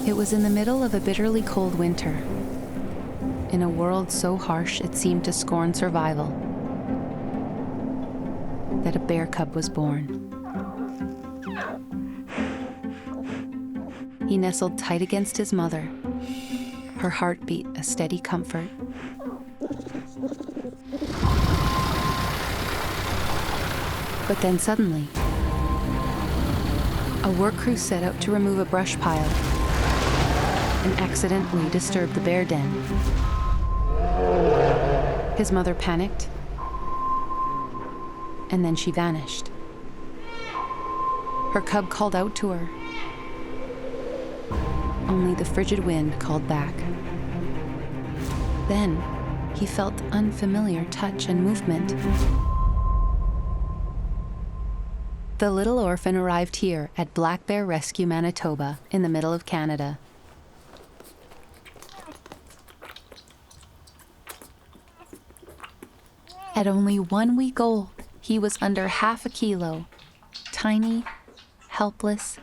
It was in the middle of a bitterly cold winter, in a world so harsh it seemed to scorn survival, that a bear cub was born. He nestled tight against his mother, her heartbeat a steady comfort. But then suddenly, a work crew set out to remove a brush pile and accidentally disturbed the bear den. His mother panicked, and then she vanished. Her cub called out to her. Only the frigid wind called back. Then he felt unfamiliar touch and movement. The little orphan arrived here at Black Bear Rescue Manitoba in the middle of Canada. At only 1 week old, he was under half a kilo, tiny, helpless,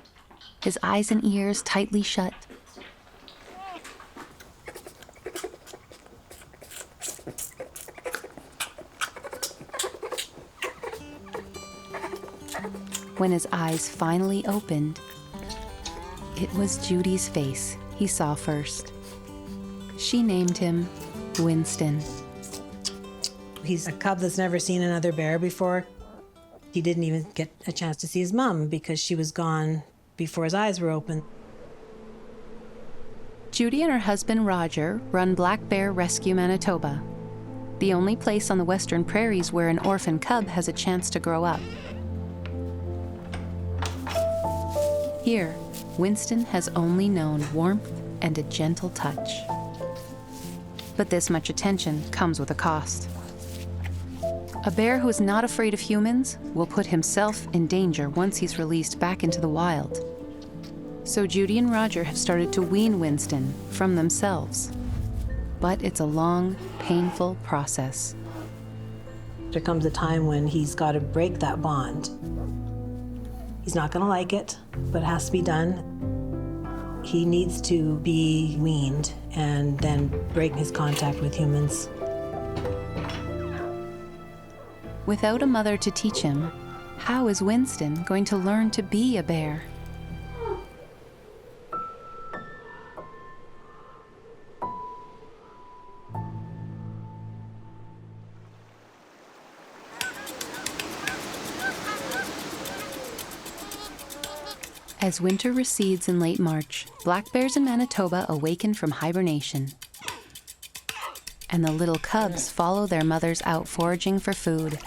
his eyes and ears tightly shut. When his eyes finally opened, it was Judy's face he saw first. She named him Winston. He's a cub that's never seen another bear before. He didn't even get a chance to see his mom because she was gone before his eyes were open. Judy and her husband Roger run Black Bear Rescue Manitoba, the only place on the Western Prairies where an orphan cub has a chance to grow up. Here, Winston has only known warmth and a gentle touch. But this much attention comes with a cost. A bear who is not afraid of humans will put himself in danger once he's released back into the wild. So Judy and Roger have started to wean Winston from themselves. But it's a long, painful process. There comes a time when he's got to break that bond. He's not going to like it, but it has to be done. He needs to be weaned and then break his contact with humans. Without a mother to teach him, how is Winston going to learn to be a bear? As winter recedes in late March, black bears in Manitoba awaken from hibernation. And the little cubs follow their mothers out foraging for food.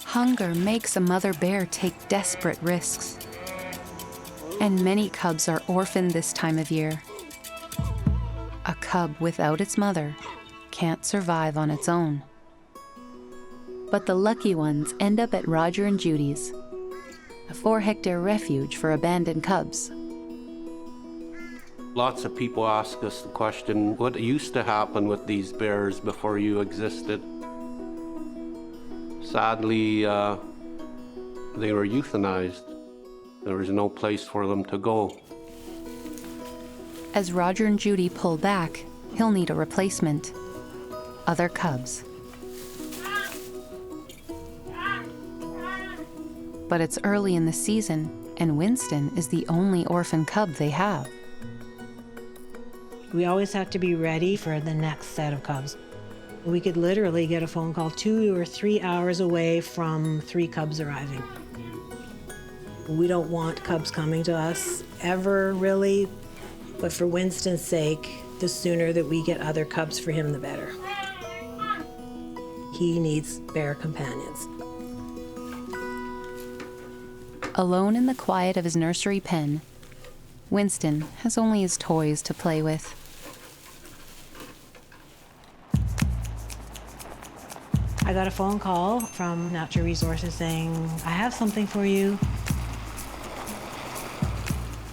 Hunger makes a mother bear take desperate risks. And many cubs are orphaned this time of year. A cub without its mother can't survive on its own. But the lucky ones end up at Roger and Judy's, a 4-hectare refuge for abandoned cubs. Lots of people ask us the question, what used to happen with these bears before you existed? Sadly, they were euthanized. There was no place for them to go. As Roger and Judy pull back, he'll need a replacement. Other cubs. But it's early in the season, and Winston is the only orphan cub they have. We always have to be ready for the next set of cubs. We could literally get a phone call 2 or 3 hours away from 3 cubs arriving. We don't want cubs coming to us ever, really, but for Winston's sake, the sooner that we get other cubs for him, the better. He needs bear companions. Alone in the quiet of his nursery pen, Winston has only his toys to play with. I got a phone call from Natural Resources saying, I have something for you.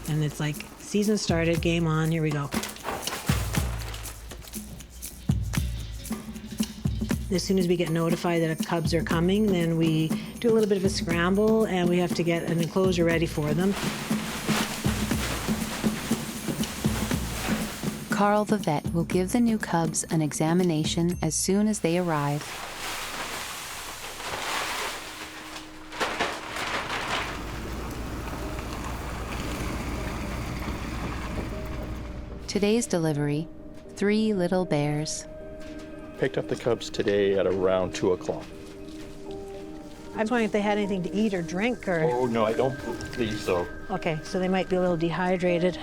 And it's like, season started, game on, here we go. As soon as we get notified that cubs are coming, then we do a little bit of a scramble and we have to get an enclosure ready for them. Carl the vet will give the new cubs an examination as soon as they arrive. Today's delivery, 3 little bears. Picked up the cubs today at around 2 o'clock. I was wondering if they had anything to eat or drink or... Oh, no, I don't believe so. Okay, so they might be a little dehydrated.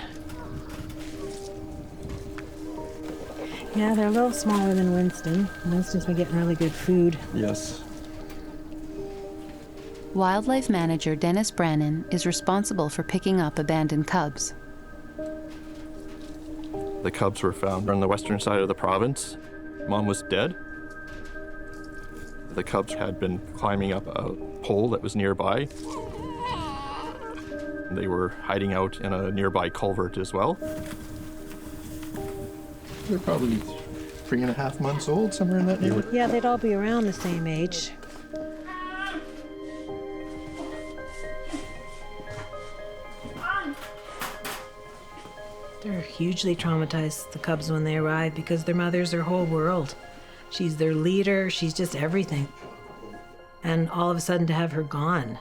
Yeah, they're a little smaller than Winston. Winston's been getting really good food. Yes. Wildlife manager Dennis Brannon is responsible for picking up abandoned cubs. The cubs were found on the western side of the province. Mom was dead. The cubs had been climbing up a pole that was nearby. They were hiding out in a nearby culvert as well. They're probably 3.5 months old, somewhere in that neighborhood. Yeah, they'd all be around the same age. They're hugely traumatized, the cubs, when they arrive because their mother's their whole world. She's their leader, she's just everything. And all of a sudden to have her gone.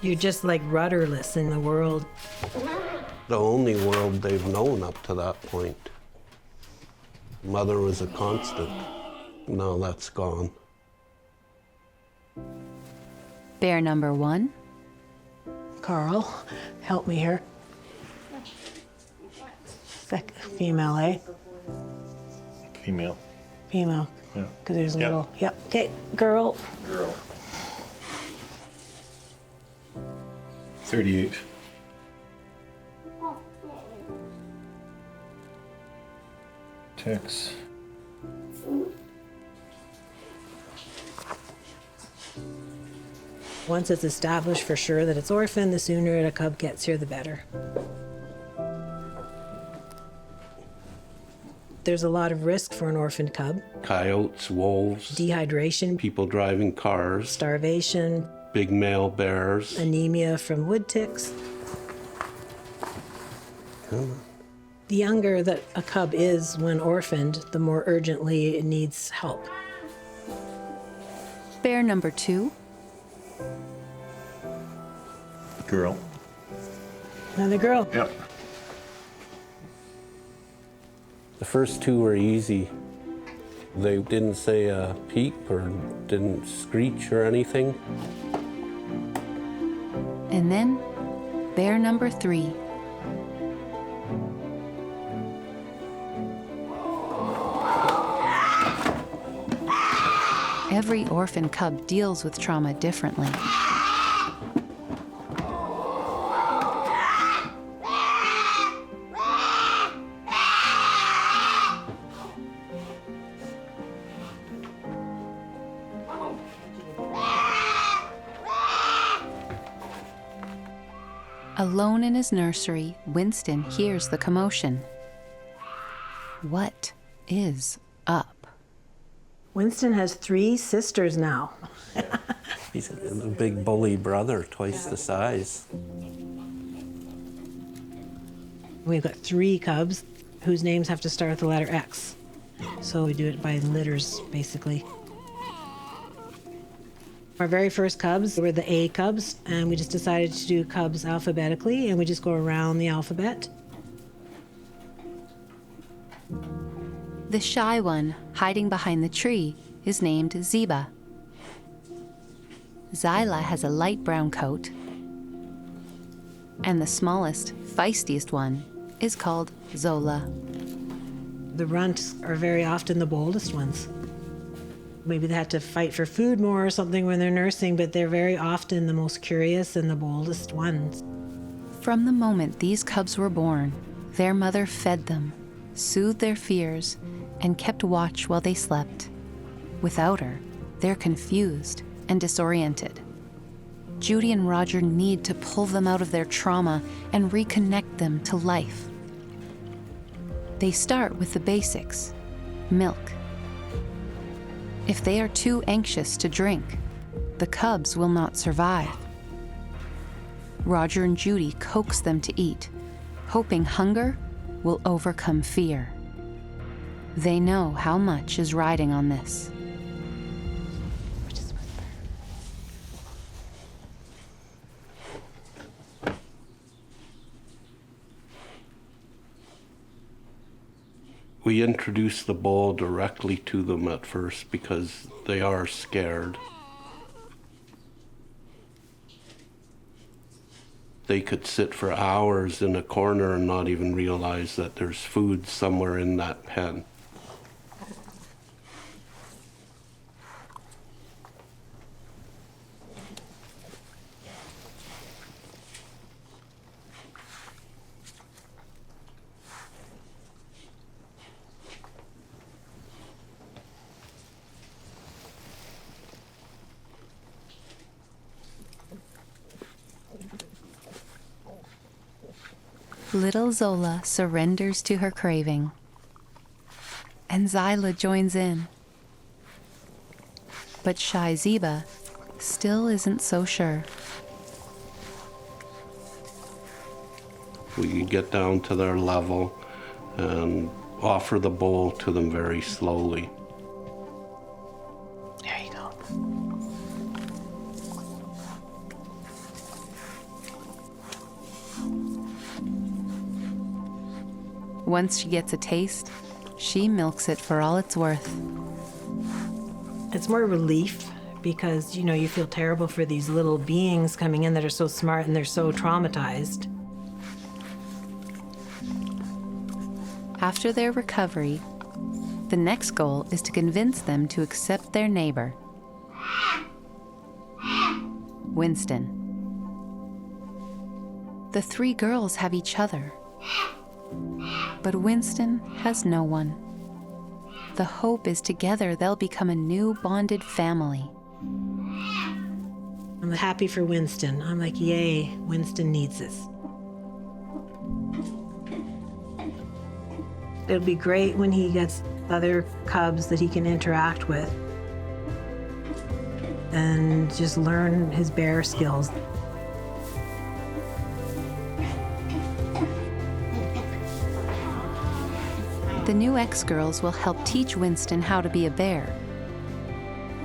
You're just like rudderless in the world. The only world they've known up to that point. Mother was a constant. Now that's gone. Bear number 1, Carl, help me here. Female, eh? Female. Female. Yeah. Because there's a Yeah. little, yep. Okay, girl. Girl. 38. Tex. Once it's established for sure that it's orphan, the sooner a cub gets here, the better. There's a lot of risk for an orphan cub. Coyotes, wolves, Dehydration, people driving cars, starvation, big male bears. anemia from wood ticks. The younger that a cub is when orphaned, the more urgently it needs help. bear number 2, Girl. Another girl. Yep. The first 2 were easy. They didn't say a peep or didn't screech or anything. and then bear number 3. Every orphan cub deals with trauma differently. Alone in his nursery, Winston hears the commotion. What is up? Winston has 3 sisters now. He's a big bully brother, twice the size. We've got 3 cubs whose names have to start with the letter X. So we do it by litters, basically. Our very first cubs were the A cubs, and we just decided to do cubs alphabetically, and we just go around the alphabet. The shy one, hiding behind the tree, is named Xiba. Xyla has a light brown coat, and the smallest, feistiest one is called Xola. The runts are very often the boldest ones. Maybe they had to fight for food more or something when they're nursing, but they're very often the most curious and the boldest ones. From the moment these cubs were born, their mother fed them, soothed their fears, and kept watch while they slept. Without her, they're confused and disoriented. Judy and Roger need to pull them out of their trauma and reconnect them to life. They start with the basics: milk. If they are too anxious to drink, the cubs will not survive. Roger and Judy coax them to eat, hoping hunger will overcome fear. They know how much is riding on this. We introduce the bowl directly to them at first because they are scared. They could sit for hours in a corner and not even realize that there's food somewhere in that pen. Little Xola surrenders to her craving, and Xyla joins in. But shy Xiba still isn't so sure. We get down to their level and offer the bowl to them very slowly. There you go. Once she gets a taste, she milks it for all it's worth. It's more relief because, you feel terrible for these little beings coming in that are so smart and they're so traumatized. After their recovery, the next goal is to convince them to accept their neighbor, Winston. The three girls have each other, but Winston has no one. The hope is together they'll become a new bonded family. I'm happy for Winston. I'm like, yay, Winston needs this. It'll be great when he gets other cubs that he can interact with and just learn his bear skills. The new ex-girls will help teach Winston how to be a bear.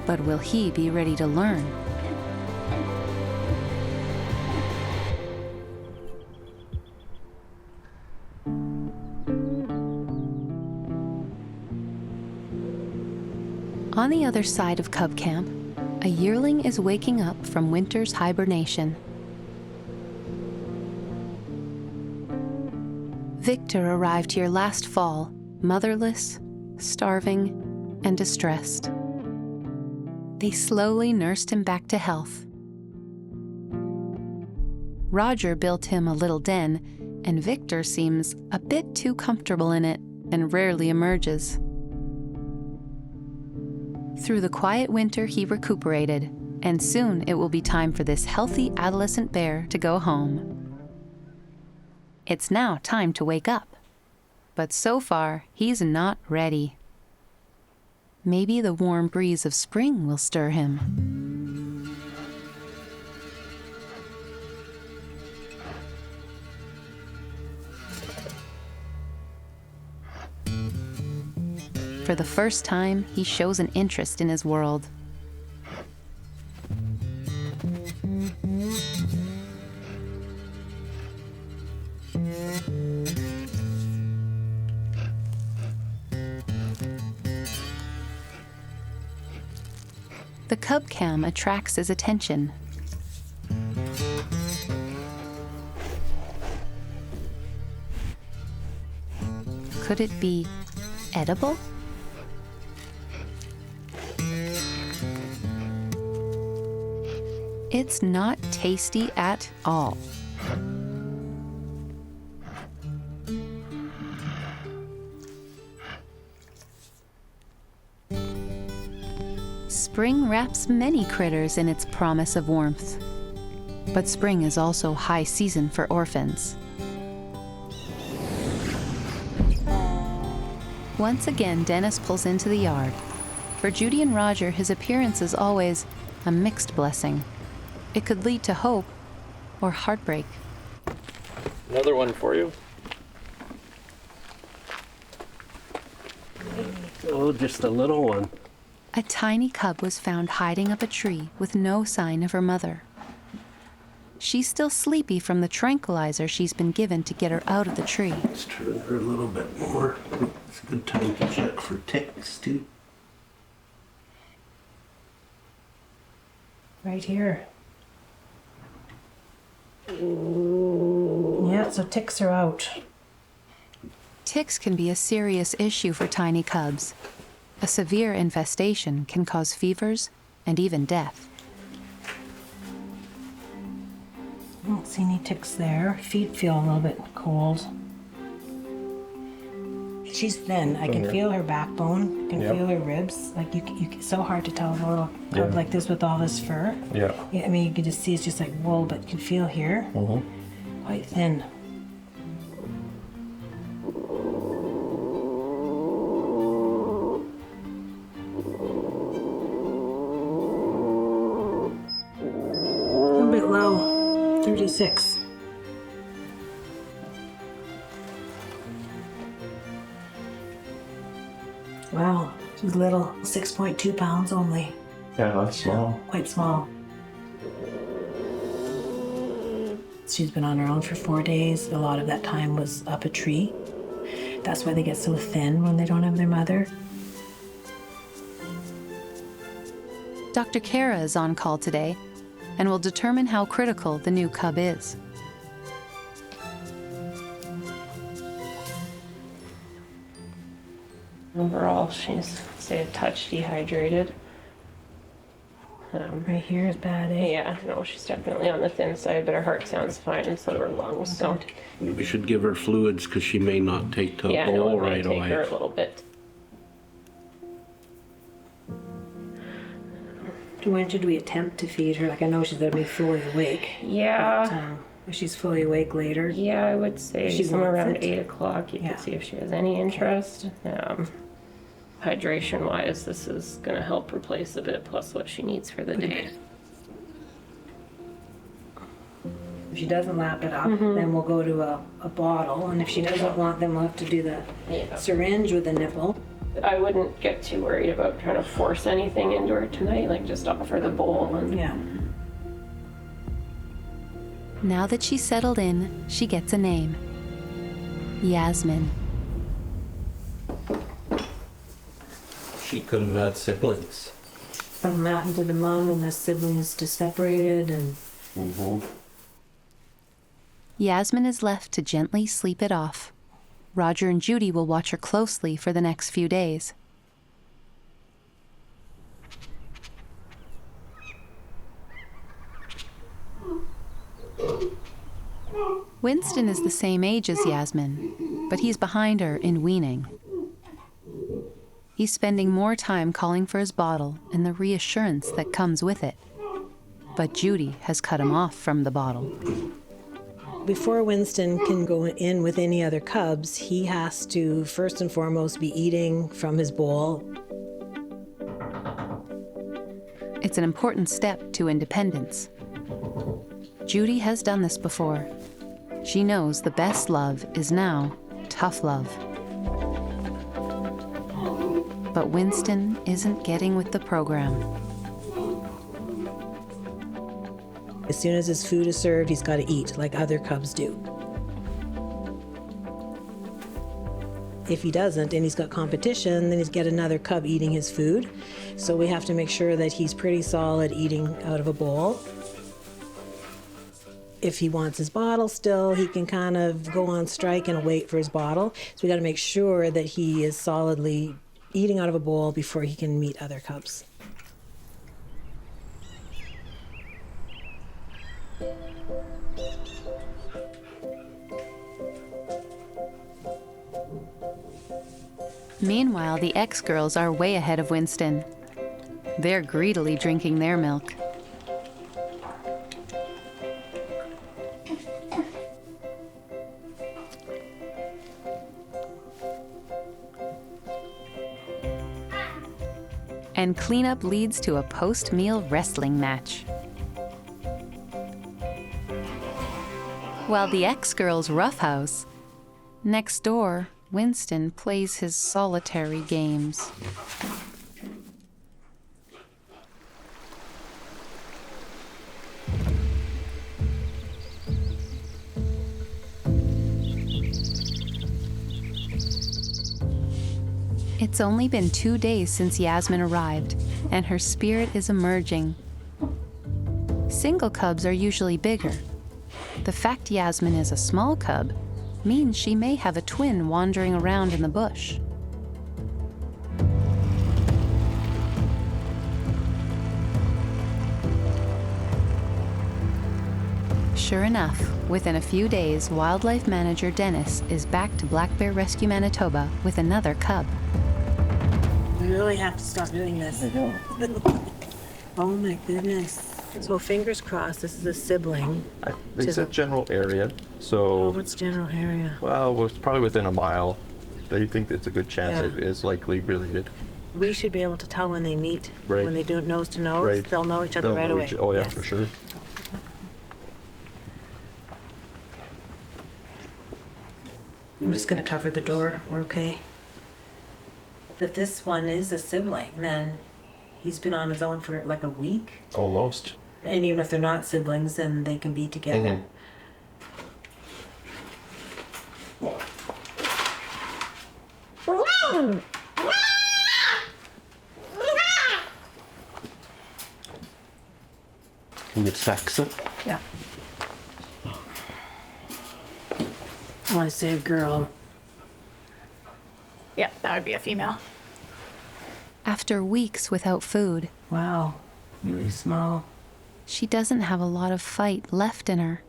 But will he be ready to learn? On the other side of Cub Camp, a yearling is waking up from winter's hibernation. Victor arrived here last fall, motherless, starving, and distressed. They slowly nursed him back to health. Roger built him a little den, and Victor seems a bit too comfortable in it and rarely emerges. Through the quiet winter, he recuperated, and soon it will be time for this healthy adolescent bear to go home. It's now time to wake up. But so far, he's not ready. Maybe the warm breeze of spring will stir him. For the first time, he shows an interest in his world. The cub cam attracts his attention. Could it be edible? It's not tasty at all. Spring wraps many critters in its promise of warmth. But spring is also high season for orphans. Once again, Dennis pulls into the yard. For Judy and Roger, his appearance is always a mixed blessing. It could lead to hope or heartbreak. Another one for you. Oh, just a little one. A tiny cub was found hiding up a tree with no sign of her mother. She's still sleepy from the tranquilizer she's been given to get her out of the tree. Let's turn her a little bit more. It's a good time to check for ticks, too. Right here. Yeah, so ticks are out. Ticks can be a serious issue for tiny cubs. A severe infestation can cause fevers and even death. I don't see any ticks there. Feet feel a little bit cold. She's thin. I can feel her backbone. I can feel her ribs. Like it's so hard to tell a little cub like this with all this fur. Yeah. I mean, you can just see it's just like wool, but you can feel here. Quite thin. A bit low. 36. Wow, she's little, 6.2 pounds only. Yeah, that's small. Quite small. She's been on her own for 4 days. A lot of that time was up a tree. That's why they get so thin when they don't have their mother. Dr. Kara is on call today and will determine how critical the new cub is. Overall, she's, say, a touch dehydrated. Right here is bad, eh? Yeah, no, she's definitely on the thin side, but her heart sounds fine, and so do her lungs. So, We should give her fluids because she may not take to a yeah, no, bowl it might right take away. her a little bit. When should we attempt to feed her? Like, I know she's going to be fully awake. Yeah, But, if she's fully awake later. yeah, I would say She somewhere wants around it. 8 o'clock. You Yeah. can see if she has any interest. Hydration-wise, this is going to help replace a bit, plus what she needs for the day. If she doesn't lap it up, then we'll go to a bottle. And if she doesn't want, then we'll have to do the Yeah. syringe with a nipple. I wouldn't get too worried about trying to force anything into her tonight, like just offer the bowl and Yeah. Now that she's settled in, she gets a name. Yasmine. She could have had siblings. From that into the mom and the siblings just separated and Yasmine is left to gently sleep it off. Roger and Judy will watch her closely for the next few days. Winston is the same age as Yasmine, but he's behind her in weaning. He's spending more time calling for his bottle and the reassurance that comes with it. But Judy has cut him off from the bottle. before Winston can go in with any other cubs, he has to first and foremost be eating from his bowl. It's an important step to independence. Judy has done this before. She knows the best love is now tough love. But Winston isn't getting with the program. As soon as his food is served, he's got to eat like other cubs do. If he doesn't and he's got competition, then he's got another cub eating his food. So we have to make sure that he's pretty solid eating out of a bowl. If he wants his bottle still, he can kind of go on strike and wait for his bottle. So we got to make sure that he is solidly eating out of a bowl before he can meet other cubs. Meanwhile, the ex-girls are way ahead of Winston. They're greedily drinking their milk. And cleanup leads to a post-meal wrestling match. While the ex-girls roughhouse, next door, Winston plays his solitary games. It's only been 2 days since Yasmine arrived, and her spirit is emerging. Single cubs are usually bigger. The fact Yasmine is a small cub means she may have a twin wandering around in the bush. Sure enough, within a few days, wildlife manager Dennis is back to Black Bear Rescue Manitoba with another cub. We really have to stop doing this. Oh my goodness. So fingers crossed, this is a sibling. It's a general area, so... Oh, what's general area? Well, it's probably within a mile. They think it's a good chance it is likely related. We should be able to tell when they meet, Right. when they do nose to nose. Right. They'll know each other They'll right know away. Oh, yeah, Yes. for sure. I'm just gonna cover the door. We're okay. If this one is a sibling, then he's been on his own for like a week. Almost. And even if they're not siblings, then they can be together. Can you sex it? Yeah. I want to say a girl. Yeah, that would be a female. After weeks without food, Wow. Really small. she doesn't have a lot of fight left in her.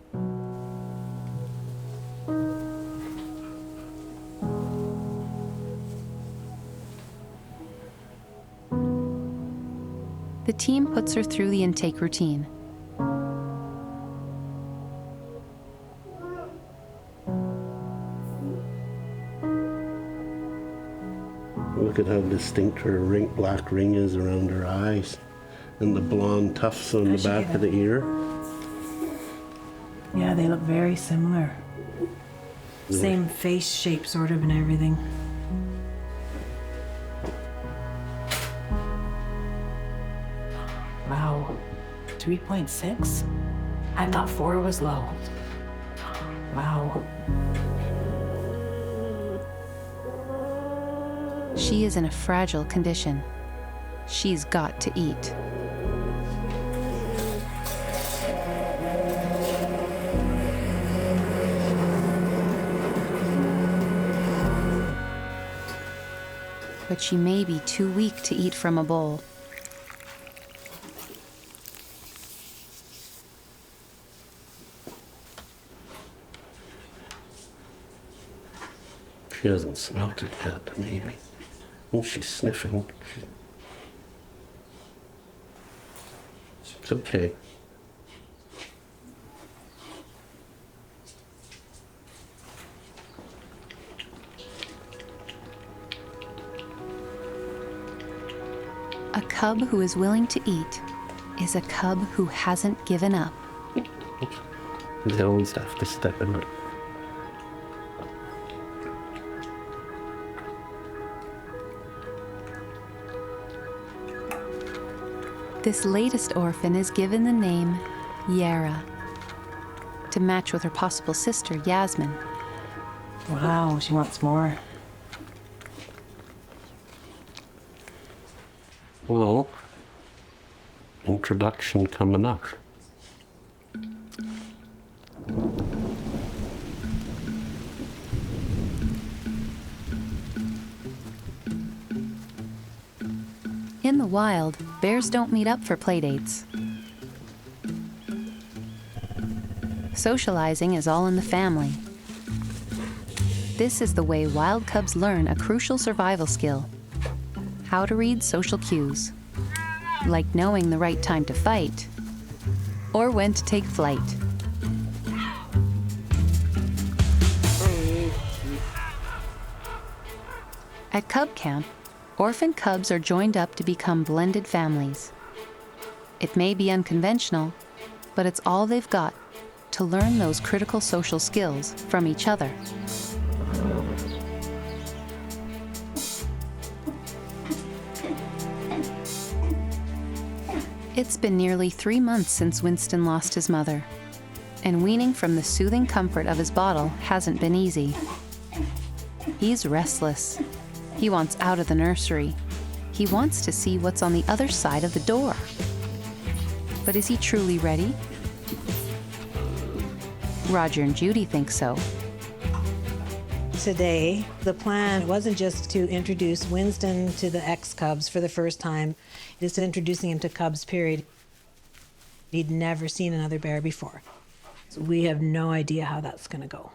The team puts her through the intake routine. Look at how distinct her black ring is around her eyes. And the blonde tufts on the How'd you back get of the ear. Yeah, they look very similar. Same face shape, sort of, and everything. Wow. 3.6? I thought 4 was low. Wow. She is in a fragile condition. She's got to eat. But she may be too weak to eat from a bowl. She hasn't smelt it yet, maybe. Oh, she's sniffing. It's okay. A cub who is willing to eat is a cub who hasn't given up. They always have to step in it. This latest orphan is given the name Yara, to match with her possible sister, Yasmine. Wow, she wants more. Well, introduction coming up. In the wild, bears don't meet up for playdates. Socializing is all in the family. This is the way wild cubs learn a crucial survival skill: how to read social cues, like knowing the right time to fight or when to take flight. At cub camp, orphan cubs are joined up to become blended families. It may be unconventional, but it's all they've got to learn those critical social skills from each other. It's been nearly 3 months since Winston lost his mother, and weaning from the soothing comfort of his bottle hasn't been easy. He's restless. He wants out of the nursery. He wants to see what's on the other side of the door. But is he truly ready? Roger and Judy think so. Today, the plan wasn't just to introduce Winston to the ex-cubs for the first time. It's introducing him to cubs, period. He'd never seen another bear before. So we have no idea how that's going to go.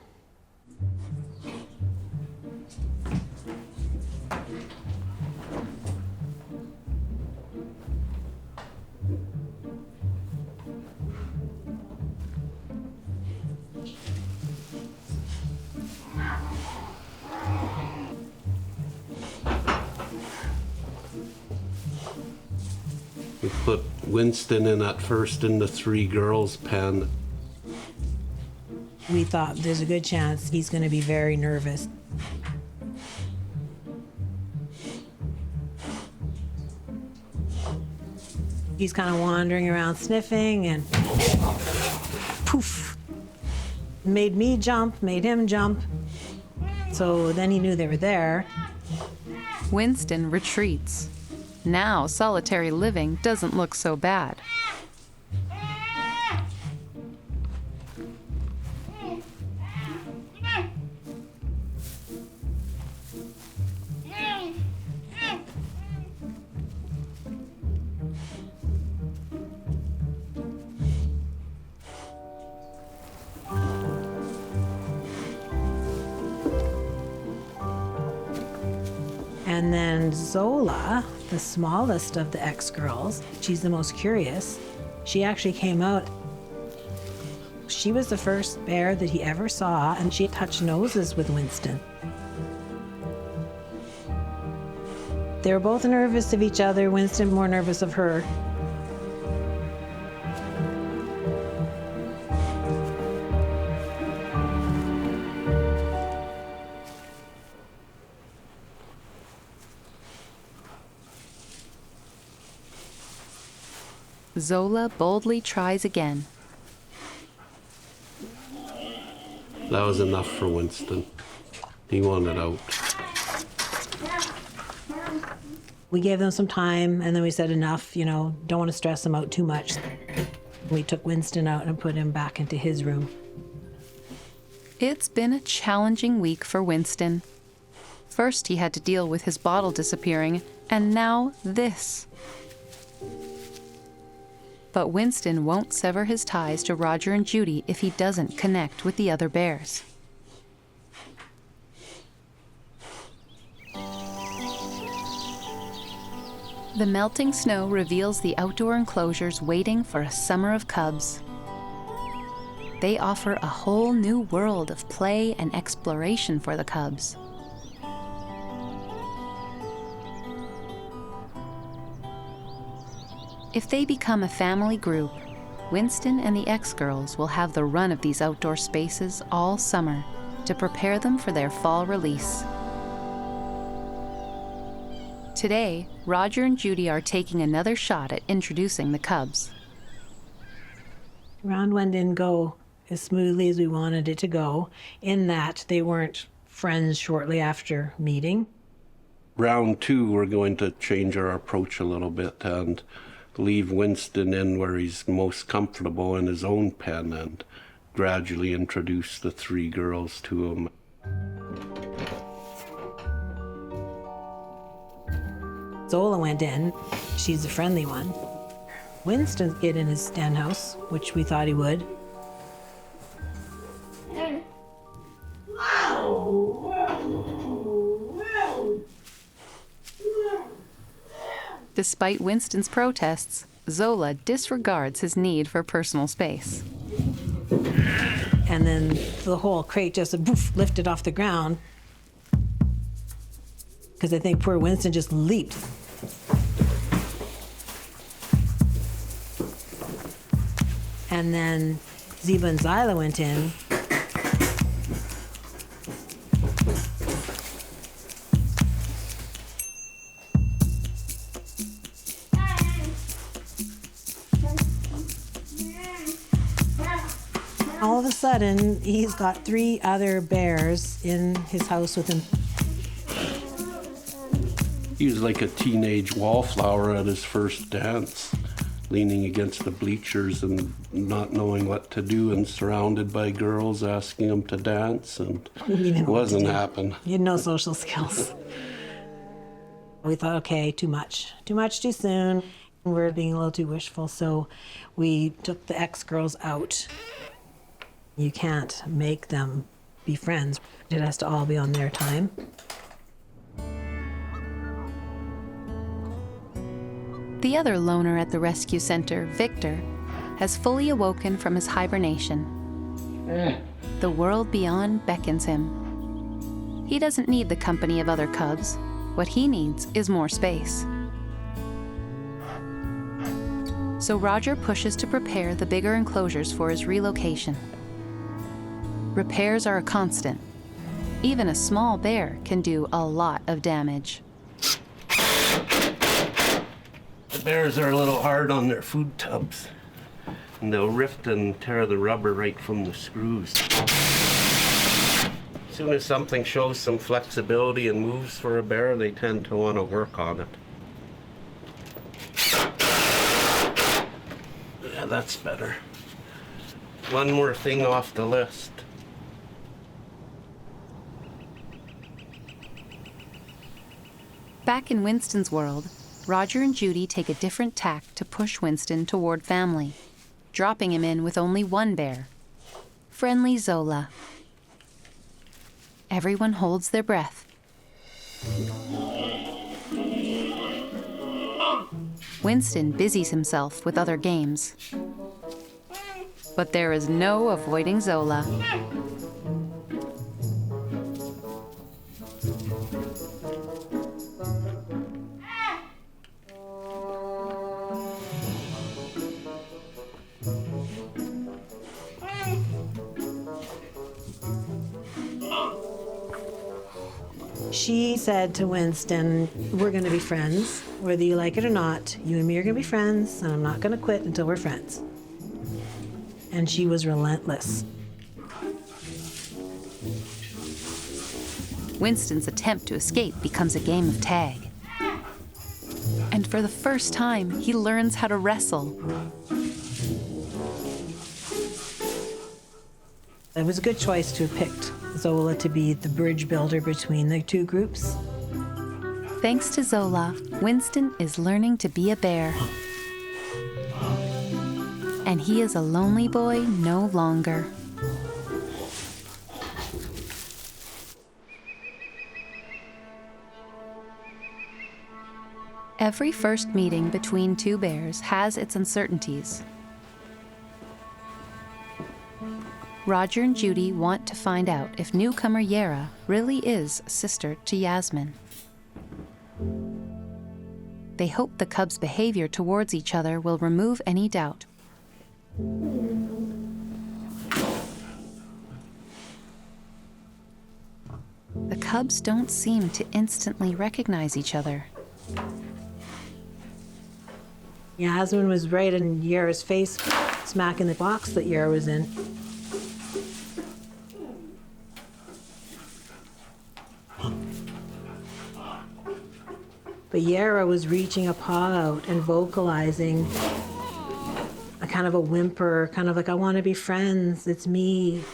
We put Winston in at first in the 3 girls' pen. We thought there's a good chance he's going to be very nervous. He's kind of wandering around sniffing and poof. Made me jump, made him jump. So then he knew they were there. Winston retreats. Now solitary living doesn't look so bad. And then Xola, the smallest of the ex-girls, she's the most curious. She actually came out. She was the first bear that he ever saw, and she touched noses with Winston. They were both nervous of each other, Winston more nervous of her. Xola boldly tries again. That was enough for Winston. He wanted out. We gave them some time, and then we said enough, don't want to stress them out too much. We took Winston out and put him back into his room. It's been a challenging week for Winston. First, he had to deal with his bottle disappearing, and now this. But Winston won't sever his ties to Roger and Judy if he doesn't connect with the other bears. The melting snow reveals the outdoor enclosures waiting for a summer of cubs. They offer a whole new world of play and exploration for the cubs. If they become a family group, Winston and the ex-girls will have the run of these outdoor spaces all summer to prepare them for their fall release. Today, Roger and Judy are taking another shot at introducing the cubs. Round one didn't go as smoothly as we wanted it to go, in that they weren't friends shortly after meeting. Round 2, we're going to change our approach a little bit and leave Winston in where he's most comfortable in his own pen and gradually introduce the 3 girls to him. Xola went in. She's the friendly one. Winston hid in his den house, which we thought he would. Despite Winston's protests, Xola disregards his need for personal space. And then the whole crate just poof, lifted off the ground. Because I think poor Winston just leaped. And then Xiba and Xyla went in. All of a sudden, he's got 3 other bears in his house with him. He was like a teenage wallflower at his first dance, leaning against the bleachers and not knowing what to do and surrounded by girls asking him to dance, and it wasn't happening. He had no social skills. We thought, okay, too much too soon. We're being a little too wishful, so we took the ex-girls out. You can't make them be friends. It has to all be on their time. The other loner at the rescue center, Victor, has fully awoken from his hibernation. The world beyond beckons him. He doesn't need the company of other cubs. What he needs is more space. So Roger pushes to prepare the bigger enclosures for his relocation. Repairs are a constant. Even a small bear can do a lot of damage. The bears are a little hard on their food tubs, and they'll rift and tear the rubber right from the screws. As soon as something shows some flexibility and moves for a bear, they tend to want to work on it. Yeah, that's better. One more thing off the list. Back in Winston's world, Roger and Judy take a different tack to push Winston toward family, dropping him in with only one bear, friendly Xola. Everyone holds their breath. Winston busies himself with other games. But there is no avoiding Xola. She said to Winston, we're going to be friends. Whether you like it or not, you and me are going to be friends, and I'm not going to quit until we're friends. And she was relentless. Winston's attempt to escape becomes a game of tag. And for the first time, he learns how to wrestle. It was a good choice to have picked Xola to be the bridge builder between the two groups. Thanks to Xola, Winston is learning to be a bear. And he is a lonely boy no longer. Every first meeting between two bears has its uncertainties. Roger and Judy want to find out if newcomer Yara really is sister to Yasmine. They hope the cubs' behavior towards each other will remove any doubt. The cubs don't seem to instantly recognize each other. Yasmine was right in Yara's face, smacking the box that Yara was in. But Yara was reaching a paw out and vocalizing a kind of a whimper, kind of like, I want to be friends, it's me.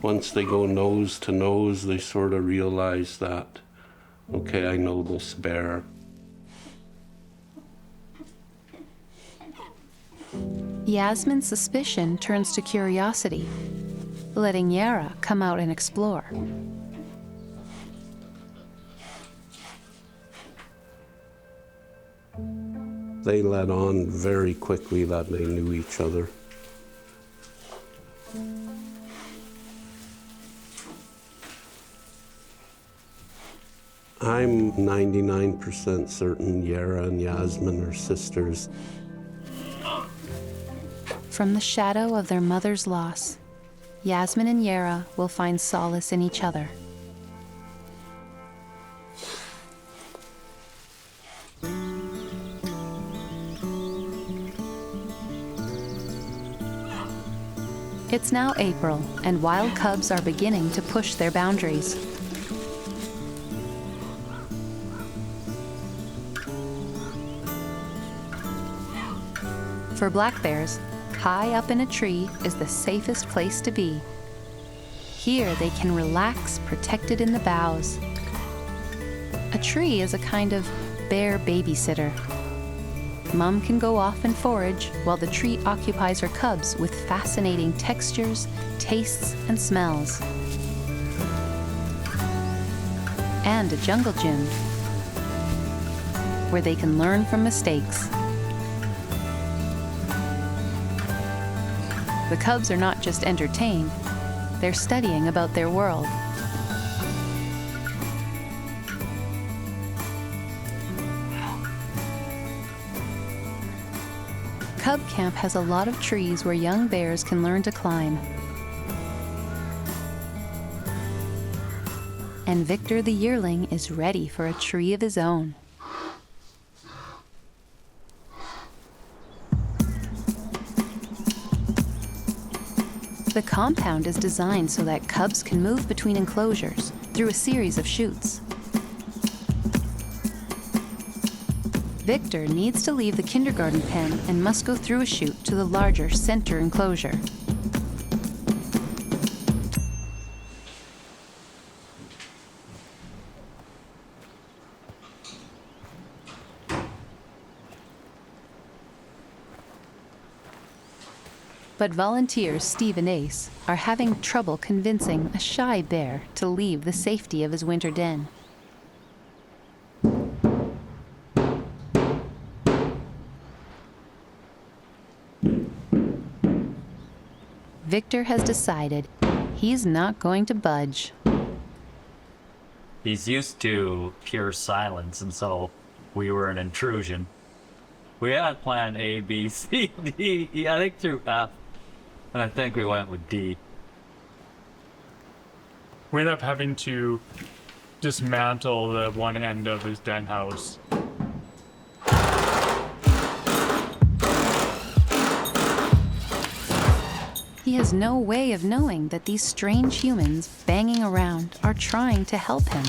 Once they go nose to nose, they sort of realize that, okay, I know this bear. Yasmine's suspicion turns to curiosity, letting Yara come out and explore. They let on very quickly that they knew each other. I I'm 99% certain Yara and Yasmine are sisters. From the shadow of their mother's loss, Yasmine and Yara will find solace in each other. It's now April, and wild cubs are beginning to push their boundaries. For black bears, high up in a tree is the safest place to be. Here they can relax, protected in the boughs. A tree is a kind of bear babysitter. Mom can go off and forage while the tree occupies her cubs with fascinating textures, tastes, and smells. And a jungle gym, where they can learn from mistakes. The cubs are not just entertained, they're studying about their world. Cub Camp has a lot of trees where young bears can learn to climb. And Victor the yearling is ready for a tree of his own. The compound is designed so that cubs can move between enclosures through a series of chutes. Victor needs to leave the kindergarten pen and must go through a chute to the larger center enclosure. But volunteers Steve and Ace are having trouble convincing a shy bear to leave the safety of his winter den. Victor has decided he's not going to budge. He's used to pure silence, and so we were an intrusion. We had plan A, B, C, D, E, I think through F, and I think we went with D. We ended up having to dismantle the one end of his den house. He has no way of knowing that these strange humans banging around are trying to help him.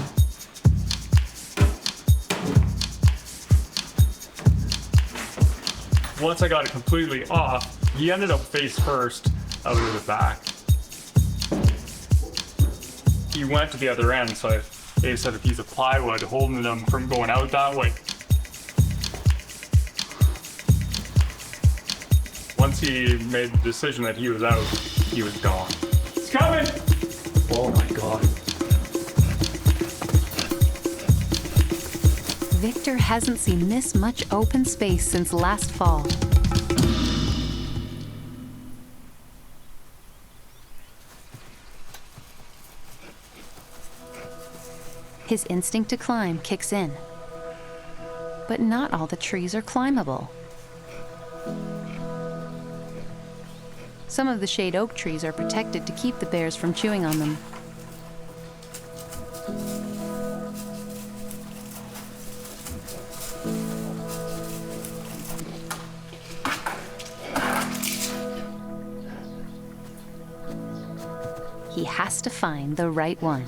Once I got it completely off, he ended up face first out of the back. He went to the other end, so they set a piece of plywood holding them from going out that way. Once he made the decision that he was out, he was gone. It's coming! Oh my god. Victor hasn't seen this much open space since last fall. His instinct to climb kicks in. But not all the trees are climbable. Some of the shade oak trees are protected to keep the bears from chewing on them. He has to find the right one.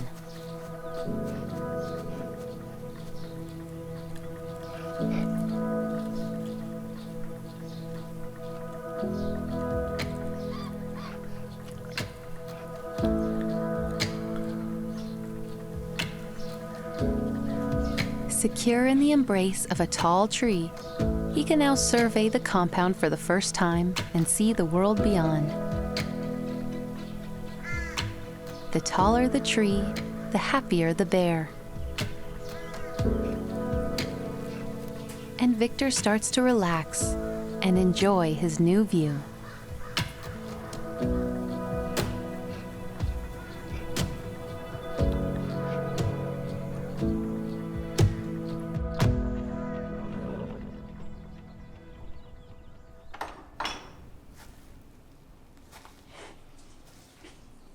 Secure in the embrace of a tall tree, he can now survey the compound for the first time and see the world beyond. The taller the tree, the happier the bear. And Victor starts to relax and enjoy his new view.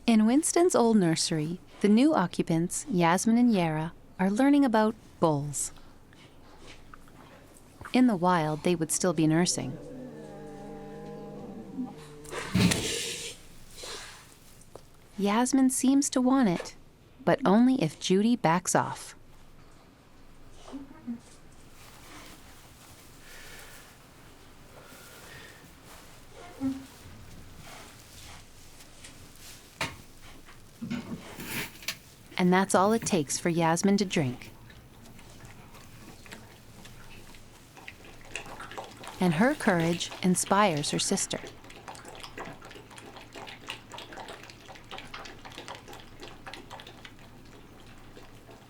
In Winston's old nursery, the new occupants, Yasmine and Yara, are learning about bulls. In the wild, they would still be nursing. Yasmine seems to want it, but only if Judy backs off. And that's all it takes for Yasmine to drink. And her courage inspires her sister.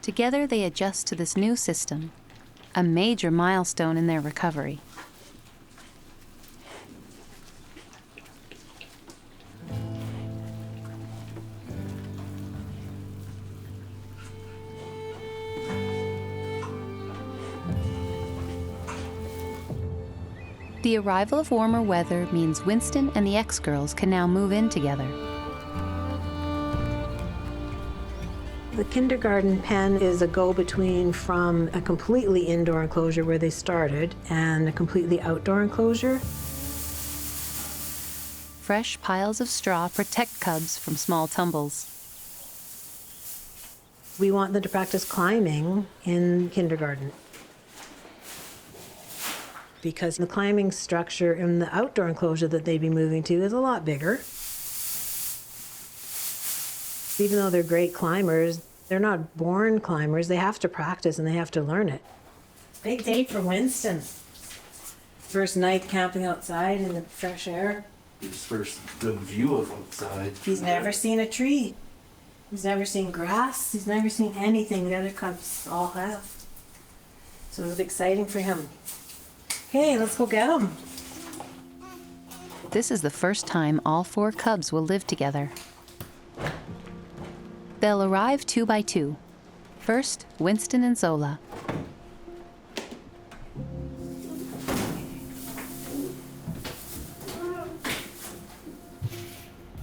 Together they adjust to this new system, a major milestone in their recovery. The arrival of warmer weather means Winston and the ex-girls can now move in together. The kindergarten pen is a go-between from a completely indoor enclosure where they started and a completely outdoor enclosure. Fresh piles of straw protect cubs from small tumbles. We want them to practice climbing in kindergarten, because the climbing structure in the outdoor enclosure that they'd be moving to is a lot bigger. Even though they're great climbers, they're not born climbers. They have to practice and they have to learn it. Big day for Winston. First night camping outside in the fresh air. His first good view of outside. He's never seen a tree. He's never seen grass. He's never seen anything the other cubs all have. So it was exciting for him. Okay, let's go get him. This is the first time all 4 cubs will live together. They'll arrive 2 by 2. First, Winston and Xola.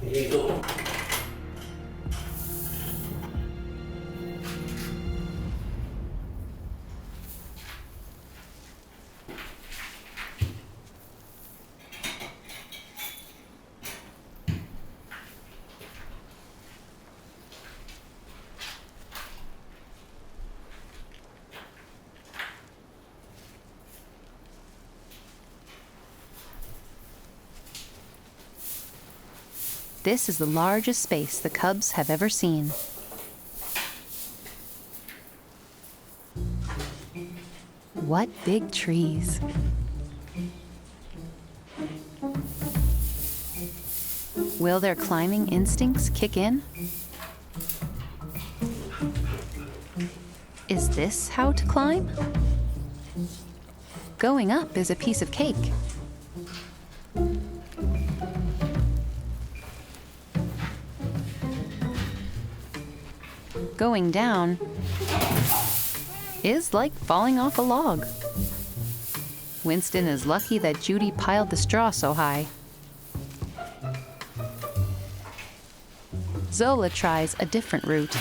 Here you go. This is the largest space the cubs have ever seen. What big trees. Will their climbing instincts kick in? Is this how to climb? Going up is a piece of cake. Going down is like falling off a log. Winston is lucky that Judy piled the straw so high. Xola tries a different route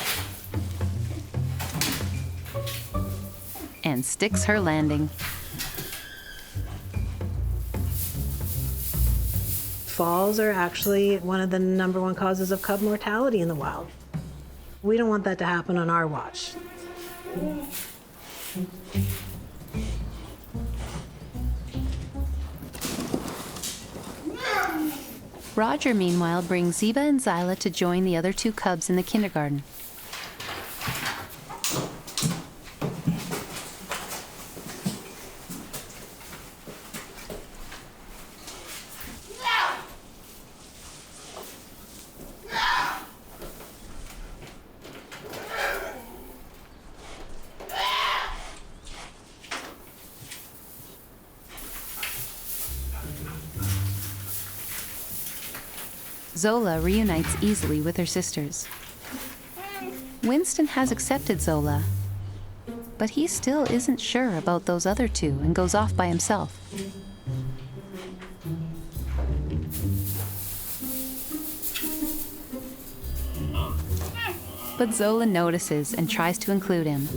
and sticks her landing. Falls are actually one of the #1 causes of cub mortality in the wild. We don't want that to happen on our watch. Roger, meanwhile, brings Xiba and Xyla to join the other 2 cubs in the kindergarten. Xola reunites easily with her sisters. Winston has accepted Xola, but he still isn't sure about those other 2 and goes off by himself. But Xola notices and tries to include him.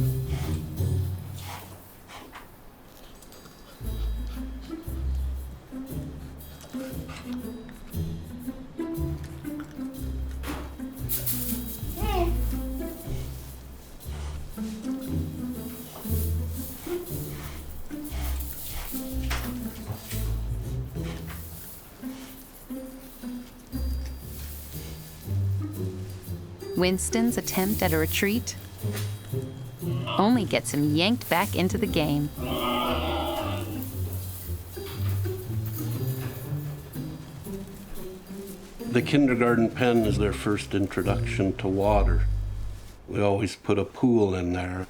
Winston's attempt at a retreat only gets him yanked back into the game. The kindergarten pen is their first introduction to water. We always put a pool in there.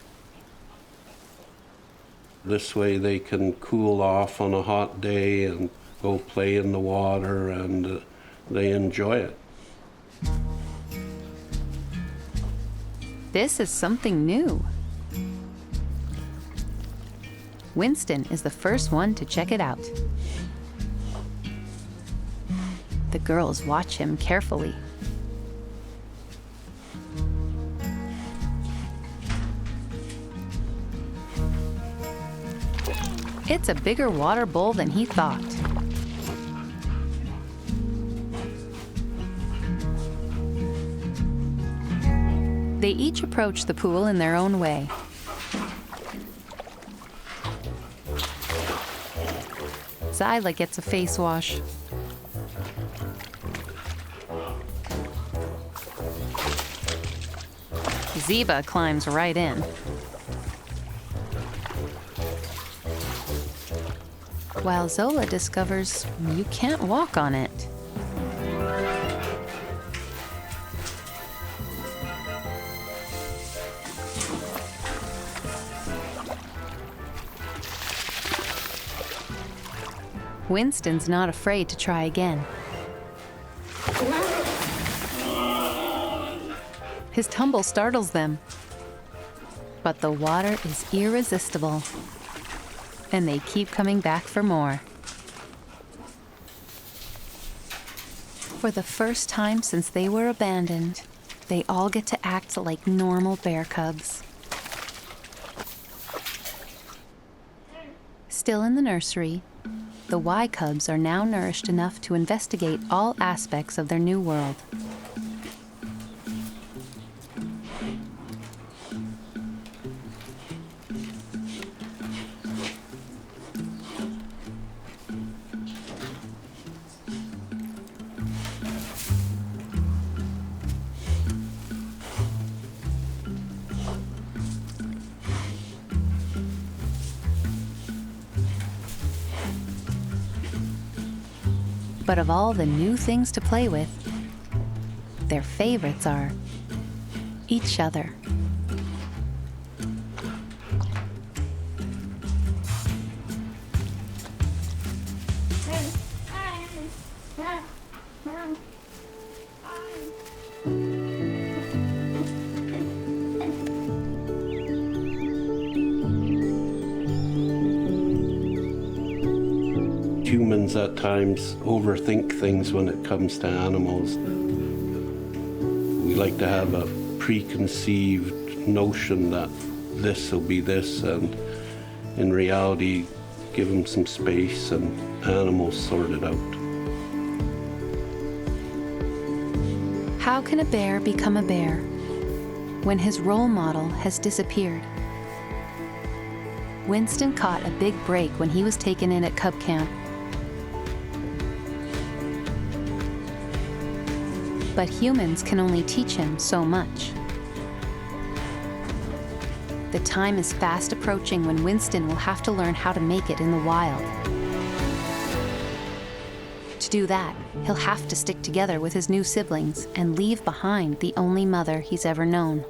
This way they can cool off on a hot day and go play in the water, and they enjoy it. This is something new. Winston is the first one to check it out. The girls watch him carefully. It's a bigger water bowl than he thought. They each approach the pool in their own way. Xyla gets a face wash. Xiba climbs right in. While Xola discovers you can't walk on it. Winston's not afraid to try again. His tumble startles them. But the water is irresistible, and they keep coming back for more. For the first time since they were abandoned, they all get to act like normal bear cubs. Still in the nursery, the Y cubs are now nourished enough to investigate all aspects of their new world. But of all the new things to play with, their favorites are each other. Humans at times overthink things when it comes to animals. We like to have a preconceived notion that this will be this, and in reality, give them some space and animals sort it out. How can a bear become a bear when his role model has disappeared? Winston caught a big break when he was taken in at cub camp. But humans can only teach him so much. The time is fast approaching when Winston will have to learn how to make it in the wild. To do that, he'll have to stick together with his new siblings and leave behind the only mother he's ever known.